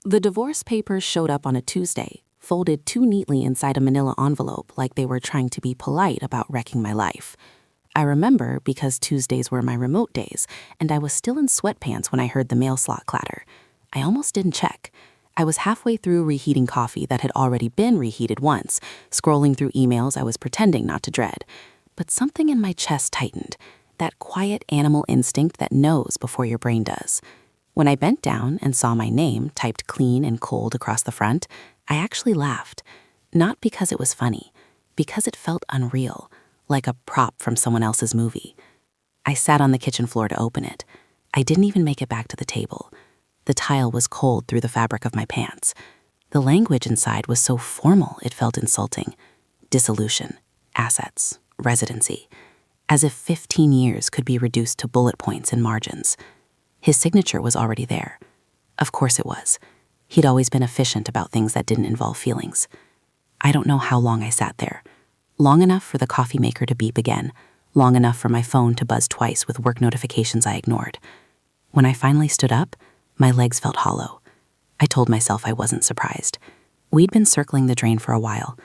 The divorce papers showed up on a Tuesday, folded too neatly inside a manila envelope like they were trying to be polite about wrecking my life. I remember because Tuesdays were my remote days, and I was still in sweatpants when I heard the mail slot clatter. I almost didn't check. I was halfway through reheating coffee that had already been reheated once, scrolling through emails I was pretending not to dread. But something in my chest tightened, that quiet animal instinct that knows before your brain does. When I bent down and saw my name typed clean and cold across the front, I actually laughed. Not because it was funny, because it felt unreal, like a prop from someone else's movie. I sat on the kitchen floor to open it. I didn't even make it back to the table. The tile was cold through the fabric of my pants. The language inside was so formal it felt insulting. Dissolution, assets, residency. As if 15 years could be reduced to bullet points and margins. His signature was already there. Of course it was. He'd always been efficient about things that didn't involve feelings. I don't know how long I sat there. Long enough for the coffee maker to beep again. Long enough for my phone to buzz twice with work notifications I ignored. When I finally stood up, my legs felt hollow. I told myself I wasn't surprised. We'd been circling the drain for a while.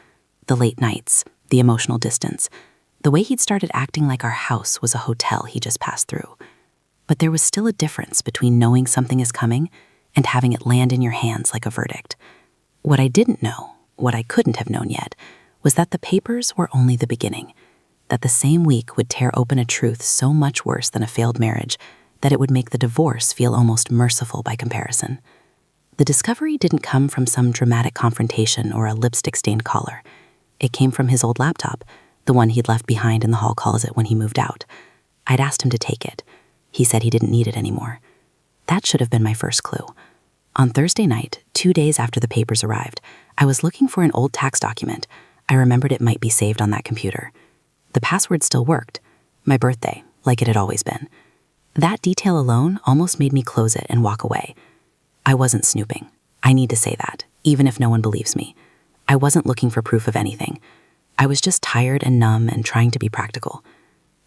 The late nights, the emotional distance, the way he'd started acting like our house was a hotel he just passed through. But there was still a difference between knowing something is coming and having it land in your hands like a verdict. What I didn't know, what I couldn't have known yet, was that the papers were only the beginning, that the same week would tear open a truth so much worse than a failed marriage that it would make the divorce feel almost merciful by comparison. The discovery didn't come from some dramatic confrontation or a lipstick-stained collar. It came from his old laptop, the one he'd left behind in the hall closet when he moved out. I'd asked him to take it. He said he didn't need it anymore. That should have been my first clue. On Thursday night, 2 days after the papers arrived, I was looking for an old tax document. I remembered it might be saved on that computer. The password still worked. My birthday, like it had always been. That detail alone almost made me close it and walk away. I wasn't snooping. I need to say that, even if no one believes me. I wasn't looking for proof of anything. I was just tired and numb and trying to be practical.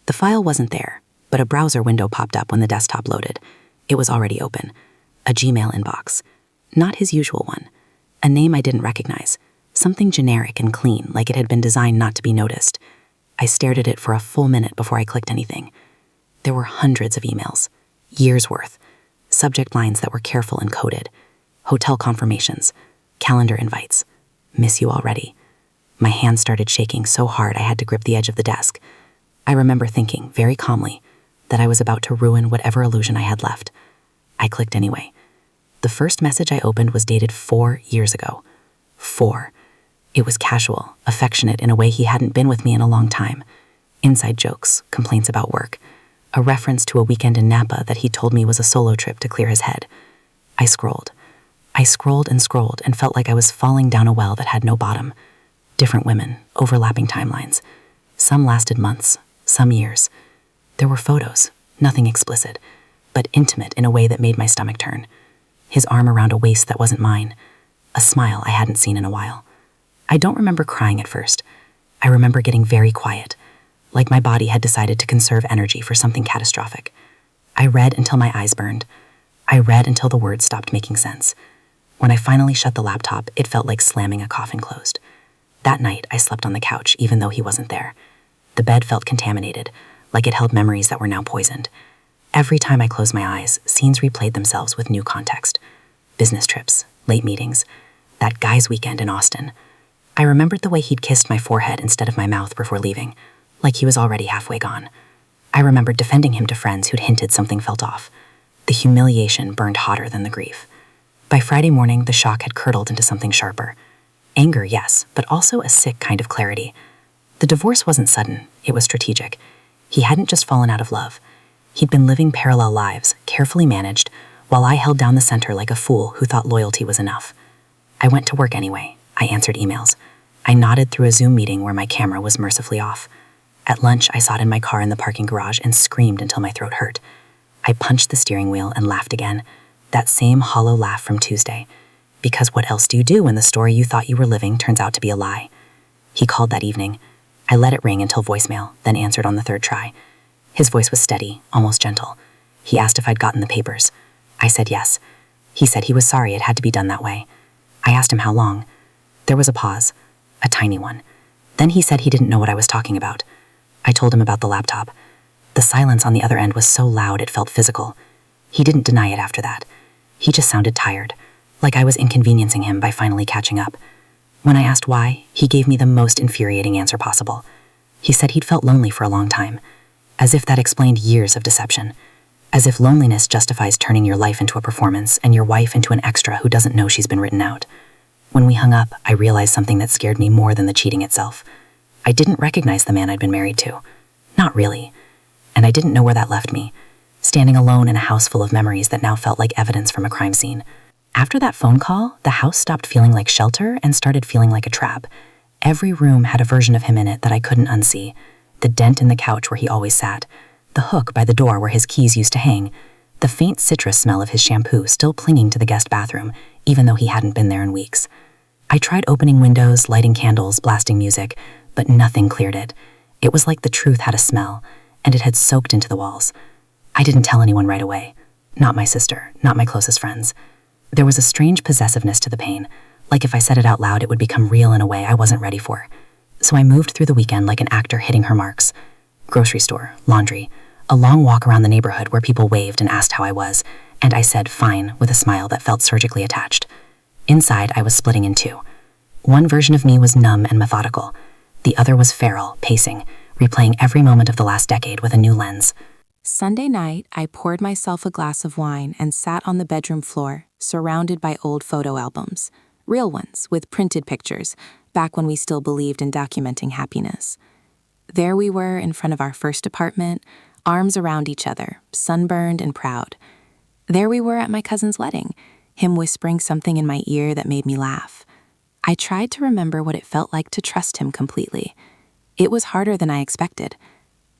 The file wasn't there, but a browser window popped up when the desktop loaded. It was already open. A Gmail inbox. Not his usual one. A name I didn't recognize. Something generic and clean, like it had been designed not to be noticed. I stared at it for a full minute before I clicked anything. There were hundreds of emails. Years worth. Subject lines that were careful and coded. Hotel confirmations. Calendar invites. Miss you already. My hands started shaking so hard I had to grip the edge of the desk. I remember thinking, very calmly, that I was about to ruin whatever illusion I had left. I clicked anyway. The first message I opened was dated 4 years ago. 4. It was casual, affectionate in a way he hadn't been with me in a long time. Inside jokes, complaints about work. A reference to a weekend in Napa that he told me was a solo trip to clear his head. I scrolled. I scrolled and felt like I was falling down a well that had no bottom. Different women, overlapping timelines. Some lasted months, some years. There were photos, nothing explicit, but intimate in a way that made my stomach turn. His arm around a waist that wasn't mine. A smile I hadn't seen in a while. I don't remember crying at first. I remember getting very quiet, like my body had decided to conserve energy for something catastrophic. I read until my eyes burned. I read until the words stopped making sense. When I finally shut the laptop, it felt like slamming a coffin closed. That night, I slept on the couch, even though he wasn't there. The bed felt contaminated, like it held memories that were now poisoned. Every time I closed my eyes, scenes replayed themselves with new context. Business trips, late meetings, that guy's weekend in Austin. I remembered the way he'd kissed my forehead instead of my mouth before leaving, like he was already halfway gone. I remembered defending him to friends who'd hinted something felt off. The humiliation burned hotter than the grief. By Friday morning, the shock had curdled into something sharper. Anger, yes, but also a sick kind of clarity. The divorce wasn't sudden, it was strategic. He hadn't just fallen out of love. He'd been living parallel lives, carefully managed, while I held down the center like a fool who thought loyalty was enough. I went to work anyway. I answered emails. I nodded through a Zoom meeting where my camera was mercifully off. At lunch, I sat in my car in the parking garage and screamed until my throat hurt. I punched the steering wheel and laughed again. That same hollow laugh from Tuesday. Because what else do you do when the story you thought you were living turns out to be a lie? He called that evening. I let it ring until voicemail, then answered on the third try. His voice was steady, almost gentle. He asked if I'd gotten the papers. I said yes. He said he was sorry it had to be done that way. I asked him how long. There was a pause, a tiny one. Then he said he didn't know what I was talking about. I told him about the laptop. The silence on the other end was so loud it felt physical. He didn't deny it after that. He just sounded tired, like I was inconveniencing him by finally catching up. When I asked why, he gave me the most infuriating answer possible. He said he'd felt lonely for a long time, as if that explained years of deception, as if loneliness justifies turning your life into a performance and your wife into an extra who doesn't know she's been written out. When we hung up, I realized something that scared me more than the cheating itself. I didn't recognize the man I'd been married to. Not really. And I didn't know where that left me, standing alone in a house full of memories that now felt like evidence from a crime scene. After that phone call, the house stopped feeling like shelter and started feeling like a trap. Every room had a version of him in it that I couldn't unsee. The dent in the couch where he always sat, the hook by the door where his keys used to hang, the faint citrus smell of his shampoo still clinging to the guest bathroom, even though he hadn't been there in weeks. I tried opening windows, lighting candles, blasting music, but nothing cleared it. It was like the truth had a smell, and it had soaked into the walls. I didn't tell anyone right away. Not my sister, not my closest friends. There was a strange possessiveness to the pain, like if I said it out loud it would become real in a way I wasn't ready for. So I moved through the weekend like an actor hitting her marks. Grocery store, laundry, a long walk around the neighborhood where people waved and asked how I was, and I said fine with a smile that felt surgically attached. Inside, I was splitting in two. One version of me was numb and methodical. The other was feral, pacing, replaying every moment of the last decade with a new lens. Sunday night, I poured myself a glass of wine and sat on the bedroom floor, surrounded by old photo albums. Real ones, with printed pictures, back when we still believed in documenting happiness. There we were in front of our first apartment, arms around each other, sunburned and proud. There we were at my cousin's wedding, him whispering something in my ear that made me laugh. I tried to remember what it felt like to trust him completely. It was harder than I expected.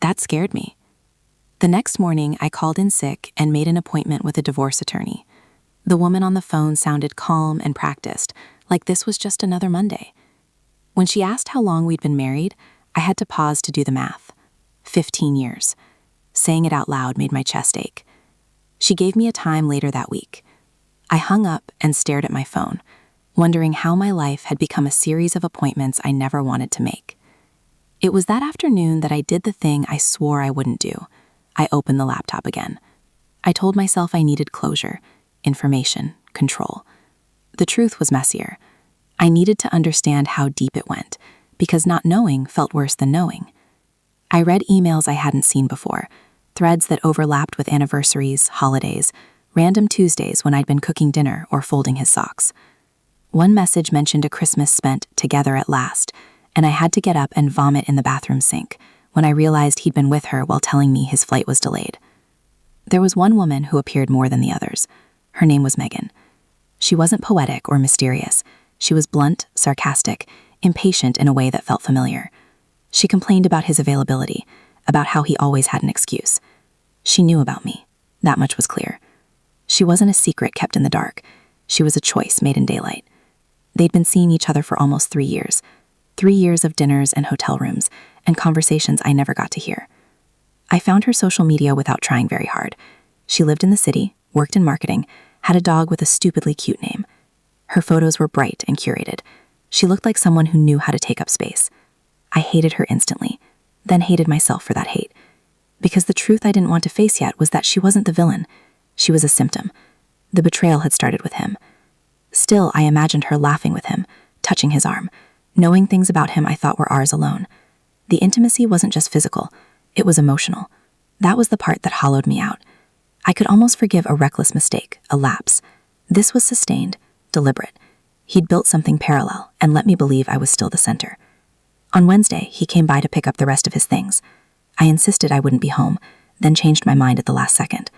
That scared me. The next morning, I called in sick and made an appointment with a divorce attorney. The woman on the phone sounded calm and practiced, like this was just another Monday. When she asked how long we'd been married, I had to pause to do the math. 15 years. Saying it out loud made my chest ache. She gave me a time later that week. I hung up and stared at my phone, wondering how my life had become a series of appointments I never wanted to make. It was that afternoon that I did the thing I swore I wouldn't do. I opened the laptop again. I told myself I needed closure, information, control. The truth was messier. I needed to understand how deep it went, because not knowing felt worse than knowing. I read emails I hadn't seen before, threads that overlapped with anniversaries, holidays, random Tuesdays when I'd been cooking dinner or folding his socks. One message mentioned a Christmas spent together at last, and I had to get up and vomit in the bathroom sink when I realized he'd been with her while telling me his flight was delayed. There was one woman who appeared more than the others. Her name was Megan. She wasn't poetic or mysterious. She was blunt, sarcastic, impatient in a way that felt familiar. She complained about his availability, about how he always had an excuse. She knew about me. That much was clear. She wasn't a secret kept in the dark. She was a choice made in daylight. They'd been seeing each other for almost 3 years. 3 years of dinners and hotel rooms, and conversations I never got to hear. I found her social media without trying very hard. She lived in the city, worked in marketing, had a dog with a stupidly cute name. Her photos were bright and curated. She looked like someone who knew how to take up space. I hated her instantly, then hated myself for that hate. Because the truth I didn't want to face yet was that she wasn't the villain. She was a symptom. The betrayal had started with him. Still, I imagined her laughing with him, touching his arm, knowing things about him I thought were ours alone. The intimacy wasn't just physical, it was emotional. That was the part that hollowed me out. I could almost forgive a reckless mistake, a lapse. This was sustained, deliberate. He'd built something parallel and let me believe I was still the center. On Wednesday, he came by to pick up the rest of his things. I insisted I wouldn't be home, then changed my mind at the last second.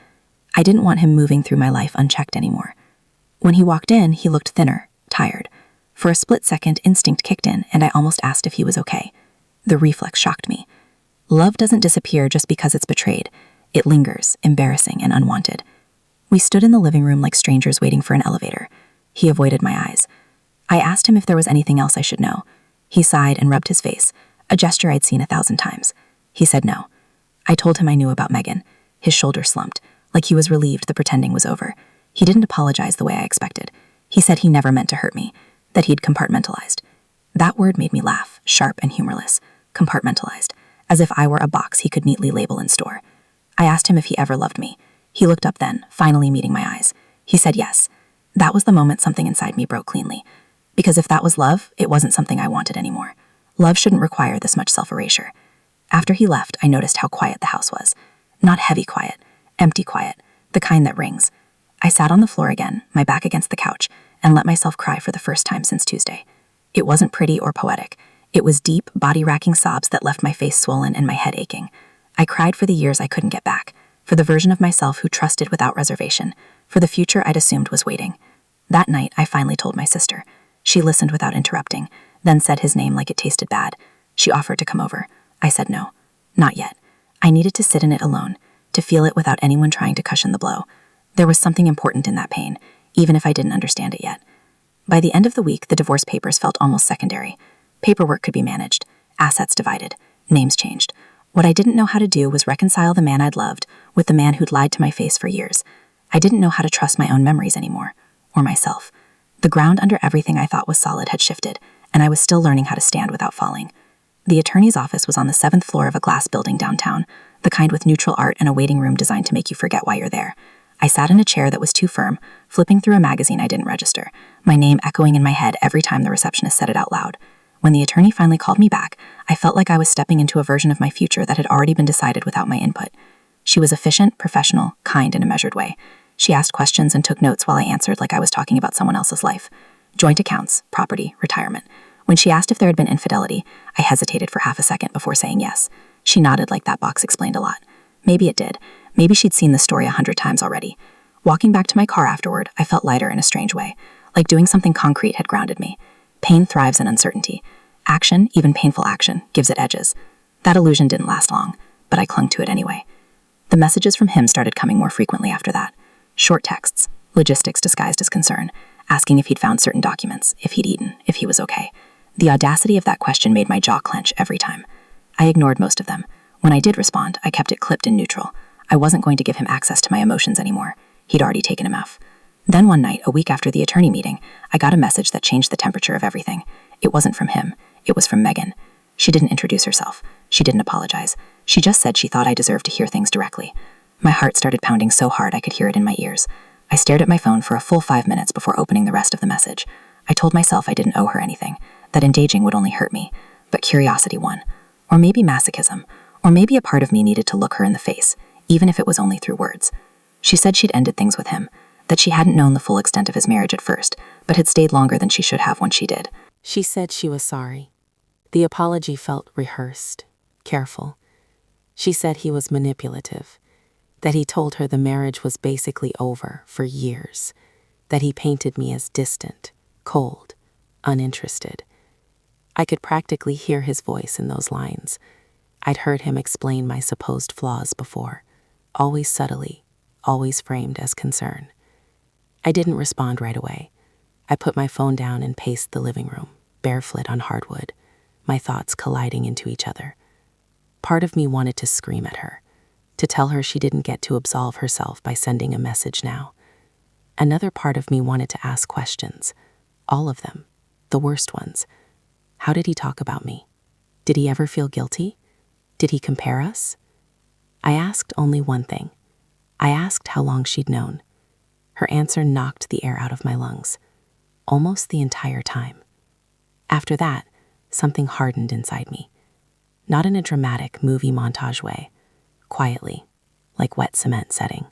I didn't want him moving through my life unchecked anymore. When he walked in, he looked thinner, tired. For a split second, instinct kicked in, and I almost asked if he was okay. The reflex shocked me. Love doesn't disappear just because it's betrayed. It lingers, embarrassing and unwanted. We stood in the living room like strangers waiting for an elevator. He avoided my eyes. I asked him if there was anything else I should know. He sighed and rubbed his face, a gesture I'd seen 1,000 times. He said no. I told him I knew about Megan. His shoulders slumped, like he was relieved the pretending was over. He didn't apologize the way I expected. He said he never meant to hurt me, that he'd compartmentalized. That word made me laugh, sharp and humorless. Compartmentalized, as if I were a box he could neatly label and store. I asked him if he ever loved me. He looked up then, finally meeting my eyes. He said yes. That was the moment something inside me broke cleanly. Because if that was love, it wasn't something I wanted anymore. Love shouldn't require this much self-erasure. After he left, I noticed how quiet the house was. Not heavy quiet, empty quiet, the kind that rings. I sat on the floor again, my back against the couch, and let myself cry for the first time since Tuesday. It wasn't pretty or poetic. It was deep, body-racking sobs that left my face swollen and my head aching. I cried for the years I couldn't get back, for the version of myself who trusted without reservation, for the future I'd assumed was waiting. That night, I finally told my sister. She listened without interrupting, then said his name like it tasted bad. She offered to come over. I said no. Not yet. I needed to sit in it alone, to feel it without anyone trying to cushion the blow. There was something important in that pain, even if I didn't understand it yet. By the end of the week, the divorce papers felt almost secondary. Paperwork could be managed, assets divided, names changed. What I didn't know how to do was reconcile the man I'd loved with the man who'd lied to my face for years. I didn't know how to trust my own memories anymore, or myself. The ground under everything I thought was solid had shifted, and I was still learning how to stand without falling. The attorney's office was on the 7th floor of a glass building downtown, the kind with neutral art and a waiting room designed to make you forget why you're there. I sat in a chair that was too firm, flipping through a magazine I didn't register, my name echoing in my head every time the receptionist said it out loud. When the attorney finally called me back, I felt like I was stepping into a version of my future that had already been decided without my input. She was efficient, professional, kind in a measured way. She asked questions and took notes while I answered like I was talking about someone else's life. Joint accounts, property, retirement. When she asked if there had been infidelity, I hesitated for half a second before saying yes. She nodded like that box explained a lot. Maybe it did. Maybe she'd seen the story 100 times already. Walking back to my car afterward, I felt lighter in a strange way, like doing something concrete had grounded me. Pain thrives in uncertainty. Action, even painful action, gives it edges. That illusion didn't last long, but I clung to it anyway. The messages from him started coming more frequently after that. Short texts, logistics disguised as concern, asking if he'd found certain documents, if he'd eaten, if he was okay. The audacity of that question made my jaw clench every time. I ignored most of them. When I did respond, I kept it clipped in neutral. I wasn't going to give him access to my emotions anymore. He'd already taken him off. Then one night, a week after the attorney meeting, I got a message that changed the temperature of everything. It wasn't from him. It was from Megan. She didn't introduce herself. She didn't apologize. She just said she thought I deserved to hear things directly. My heart started pounding so hard I could hear it in my ears. I stared at my phone for a full 5 minutes before opening the rest of the message. I told myself I didn't owe her anything, that engaging would only hurt me, but curiosity won. Or maybe masochism, or maybe a part of me needed to look her in the face, even if it was only through words. She said she'd ended things with him, that she hadn't known the full extent of his marriage at first, but had stayed longer than she should have once she did. She said she was sorry. The apology felt rehearsed, careful. She said he was manipulative, that he told her the marriage was basically over for years, that he painted me as distant, cold, uninterested. I could practically hear his voice in those lines. I'd heard him explain my supposed flaws before, always subtly, always framed as concern. I didn't respond right away. I put my phone down and paced the living room, barefoot on hardwood, my thoughts colliding into each other. Part of me wanted to scream at her, to tell her she didn't get to absolve herself by sending a message now. Another part of me wanted to ask questions, all of them, the worst ones. How did he talk about me? Did he ever feel guilty? Did he compare us? I asked only one thing. I asked how long she'd known. Her answer knocked the air out of my lungs, almost the entire time. After that, something hardened inside me. Not in a dramatic movie montage way, quietly, like wet cement setting.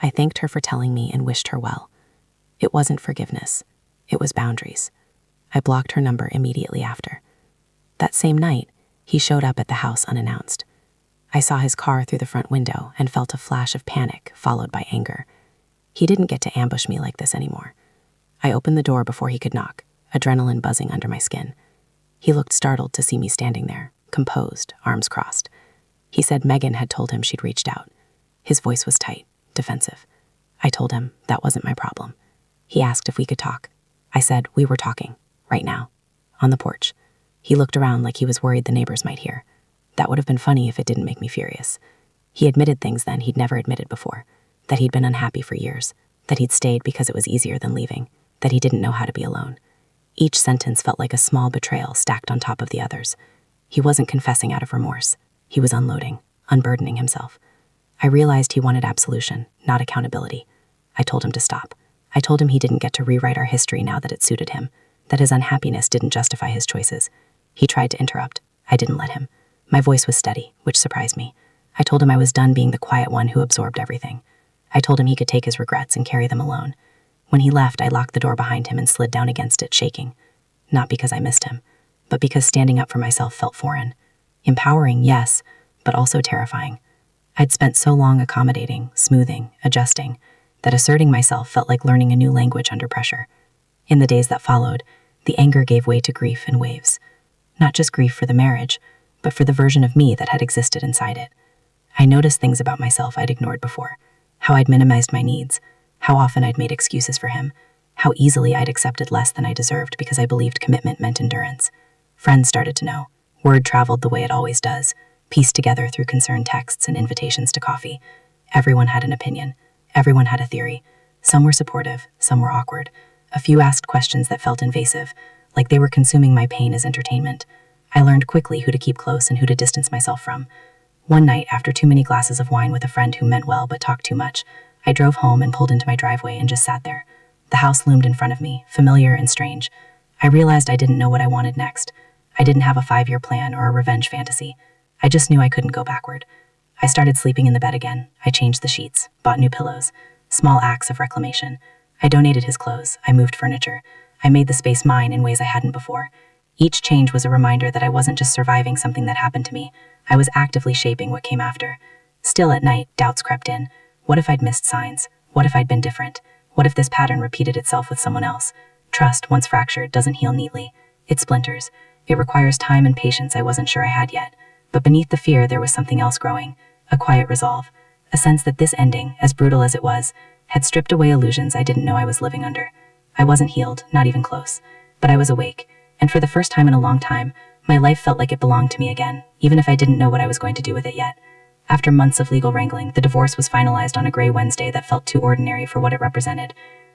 I thanked her for telling me and wished her well. It wasn't forgiveness. It was boundaries. I blocked her number immediately after. That same night, he showed up at the house unannounced. I saw his car through the front window and felt a flash of panic followed by anger. He didn't get to ambush me like this anymore. I opened the door before he could knock, adrenaline buzzing under my skin. He looked startled to see me standing there, composed, arms crossed. He said Megan had told him she'd reached out. His voice was tight, defensive. I told him that wasn't my problem. He asked if we could talk. I said we were talking, right now, on the porch. He looked around like he was worried the neighbors might hear. That would have been funny if it didn't make me furious. He admitted things then he'd never admitted before, that he'd been unhappy for years, that he'd stayed because it was easier than leaving, that he didn't know how to be alone. Each sentence felt like a small betrayal stacked on top of the others. He wasn't confessing out of remorse. He was unloading, unburdening himself. I realized he wanted absolution, not accountability. I told him to stop. I told him he didn't get to rewrite our history now that it suited him, that his unhappiness didn't justify his choices. He tried to interrupt. I didn't let him. My voice was steady, which surprised me. I told him I was done being the quiet one who absorbed everything. I told him he could take his regrets and carry them alone. When he left, I locked the door behind him and slid down against it, shaking. Not because I missed him, but because standing up for myself felt foreign. Empowering, yes, but also terrifying. I'd spent so long accommodating, smoothing, adjusting, that asserting myself felt like learning a new language under pressure. In the days that followed, the anger gave way to grief in waves. Not just grief for the marriage, but for the version of me that had existed inside it. I noticed things about myself I'd ignored before. How I'd minimized my needs, how often I'd made excuses for him, how easily I'd accepted less than I deserved because I believed commitment meant endurance. Friends started to know. Word traveled the way it always does, pieced together through concerned texts and invitations to coffee. Everyone had an opinion. Everyone had a theory. Some were supportive, some were awkward. A few asked questions that felt invasive, like they were consuming my pain as entertainment. I learned quickly who to keep close and who to distance myself from. One night, after too many glasses of wine with a friend who meant well but talked too much, I drove home and pulled into my driveway and just sat there. The house loomed in front of me, familiar and strange. I realized I didn't know what I wanted next. I didn't have a 5-year plan or a revenge fantasy. I just knew I couldn't go backward. I started sleeping in the bed again. I changed the sheets, bought new pillows. Small acts of reclamation. I donated his clothes. I moved furniture. I made the space mine in ways I hadn't before. Each change was a reminder that I wasn't just surviving something that happened to me. I was actively shaping what came after. Still at night, doubts crept in. What if I'd missed signs? What if I'd been different? What if this pattern repeated itself with someone else? Trust, once fractured, doesn't heal neatly. It splinters. It requires time and patience I wasn't sure I had yet. But beneath the fear, there was something else growing. A quiet resolve. A sense that this ending, as brutal as it was, had stripped away illusions I didn't know I was living under. I wasn't healed, not even close. But I was awake. And for the first time in a long time, my life felt like it belonged to me again, even if I didn't know what I was going to do with it yet. After months of legal wrangling, the divorce was finalized on a gray Wednesday that felt too ordinary for what it represented.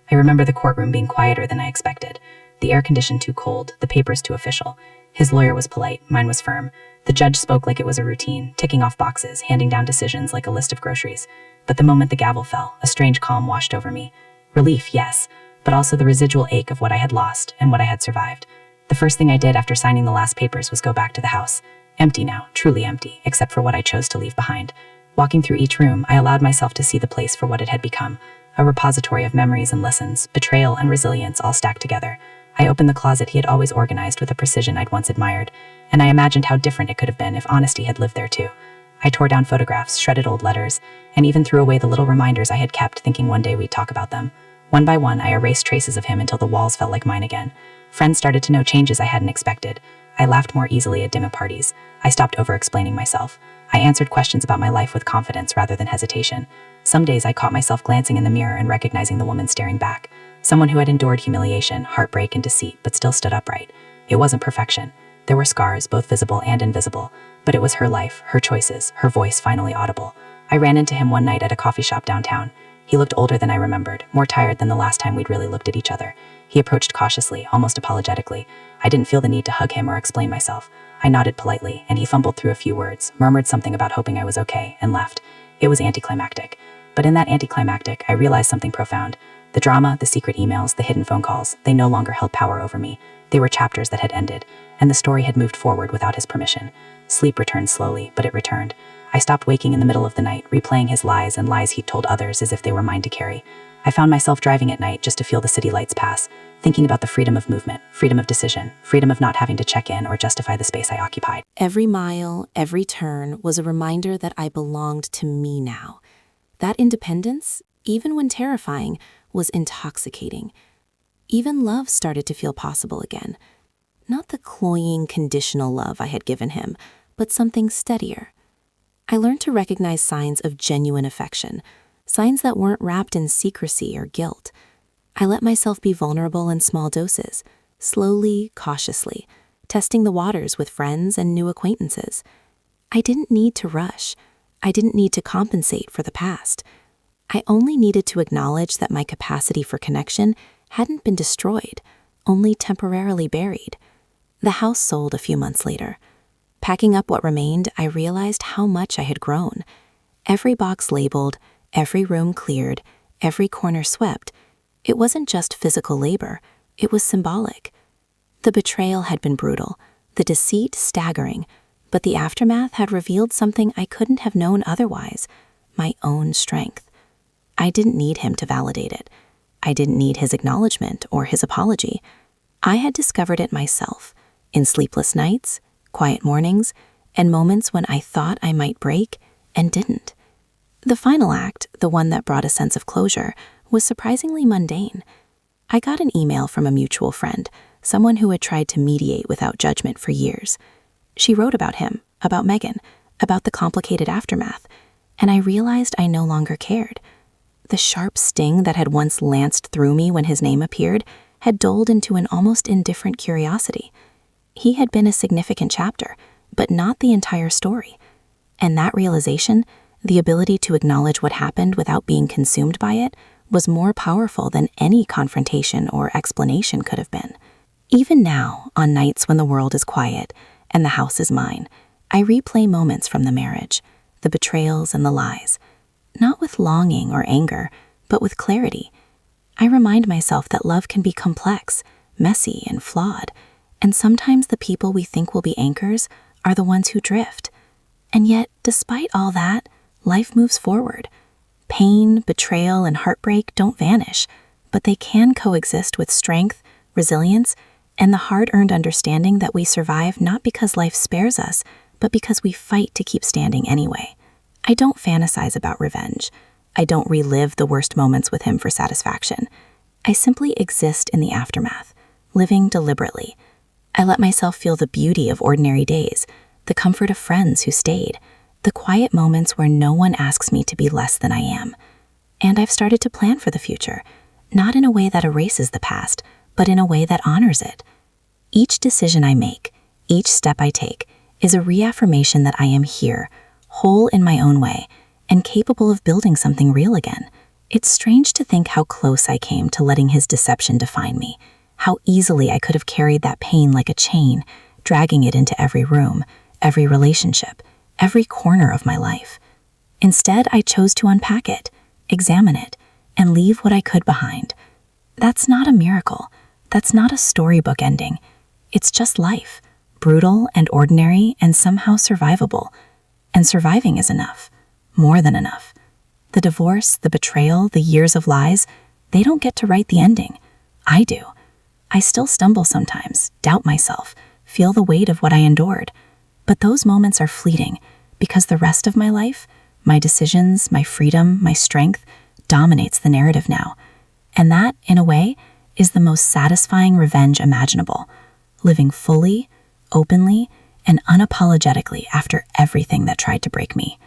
I remember the courtroom being quieter than I expected. The air conditioned too cold, the papers too official. His lawyer was polite, mine was firm. The judge spoke like it was a routine, ticking off boxes, handing down decisions like a list of groceries. But the moment the gavel fell, a strange calm washed over me. Relief, yes, but also the residual ache of what I had lost and what I had survived. The first thing I did after signing the last papers was go back to the house. Empty now, truly empty, except for what I chose to leave behind. Walking through each room, I allowed myself to see the place for what it had become. A repository of memories and lessons, betrayal and resilience all stacked together. I opened the closet he had always organized with a precision I'd once admired, and I imagined how different it could have been if honesty had lived there too. I tore down photographs, shredded old letters, and even threw away the little reminders I had kept, thinking one day we'd talk about them. One by one, I erased traces of him until the walls felt like mine again. Friends started to know changes I hadn't expected. I laughed more easily at dinner parties. I stopped over-explaining myself. I answered questions about my life with confidence rather than hesitation. Some days I caught myself glancing in the mirror and recognizing the woman staring back. Someone who had endured humiliation, heartbreak, and deceit, but still stood upright. It wasn't perfection. There were scars, both visible and invisible. But it was her life, her choices, her voice finally audible. I ran into him one night at a coffee shop downtown. He looked older than I remembered, more tired than the last time we'd really looked at each other. He approached cautiously, almost apologetically. I didn't feel the need to hug him or explain myself. I nodded politely, and he fumbled through a few words, murmured something about hoping I was okay, and left. It was anticlimactic. But in that anticlimactic, I realized something profound. The drama, the secret emails, the hidden phone calls, they no longer held power over me. They were chapters that had ended, and the story had moved forward without his permission. Sleep returned slowly, but it returned. I stopped waking in the middle of the night, replaying his lies and lies he'd told others as if they were mine to carry. I found myself driving at night just to feel the city lights pass, thinking about the freedom of movement, freedom of decision, freedom of not having to check in or justify the space I occupied. Every mile, every turn was a reminder that I belonged to me now. That independence, even when terrifying, was intoxicating. Even love started to feel possible again. Not the cloying, conditional love I had given him, but something steadier. I learned to recognize signs of genuine affection, signs that weren't wrapped in secrecy or guilt. I let myself be vulnerable in small doses, slowly, cautiously, testing the waters with friends and new acquaintances. I didn't need to rush. I didn't need to compensate for the past. I only needed to acknowledge that my capacity for connection hadn't been destroyed, only temporarily buried. The house sold a few months later. Packing up what remained, I realized how much I had grown. Every box labeled, every room cleared, every corner swept. It wasn't just physical labor, it was symbolic. The betrayal had been brutal, the deceit staggering, but the aftermath had revealed something I couldn't have known otherwise, my own strength. I didn't need him to validate it. I didn't need his acknowledgement or his apology. I had discovered it myself, in sleepless nights, quiet mornings, and moments when I thought I might break and didn't. The final act, the one that brought a sense of closure, was surprisingly mundane. I got an email from a mutual friend, someone who had tried to mediate without judgment for years. She wrote about him, about Megan, about the complicated aftermath, and I realized I no longer cared. The sharp sting that had once lanced through me when his name appeared had dulled into an almost indifferent curiosity. He had been a significant chapter, but not the entire story. And that realization, the ability to acknowledge what happened without being consumed by it, was more powerful than any confrontation or explanation could have been. Even now, on nights when the world is quiet and the house is mine, I replay moments from the marriage, the betrayals and the lies, not with longing or anger, but with clarity. I remind myself that love can be complex, messy, and flawed, and sometimes the people we think will be anchors are the ones who drift. And yet, despite all that, life moves forward. Pain, betrayal, and heartbreak don't vanish, but they can coexist with strength, resilience, and the hard-earned understanding that we survive not because life spares us, but because we fight to keep standing anyway. I don't fantasize about revenge. I don't relive the worst moments with him for satisfaction. I simply exist in the aftermath, living deliberately. I let myself feel the beauty of ordinary days, the comfort of friends who stayed, the quiet moments where no one asks me to be less than I am. And I've started to plan for the future, not in a way that erases the past, but in a way that honors it. Each decision I make, each step I take, is a reaffirmation that I am here, whole in my own way, and capable of building something real again. It's strange to think how close I came to letting his deception define me, how easily I could have carried that pain like a chain, dragging it into every room, every relationship, every corner of my life. Instead, I chose to unpack it, examine it, and leave what I could behind. That's not a miracle. That's not a storybook ending. It's just life, brutal and ordinary and somehow survivable. And surviving is enough, more than enough. The divorce, the betrayal, the years of lies, they don't get to write the ending. I do. I still stumble sometimes, doubt myself, feel the weight of what I endured. But those moments are fleeting because the rest of my life, my decisions, my freedom, my strength, dominates the narrative now. And that, in a way, is the most satisfying revenge imaginable, living fully, openly, and unapologetically after everything that tried to break me.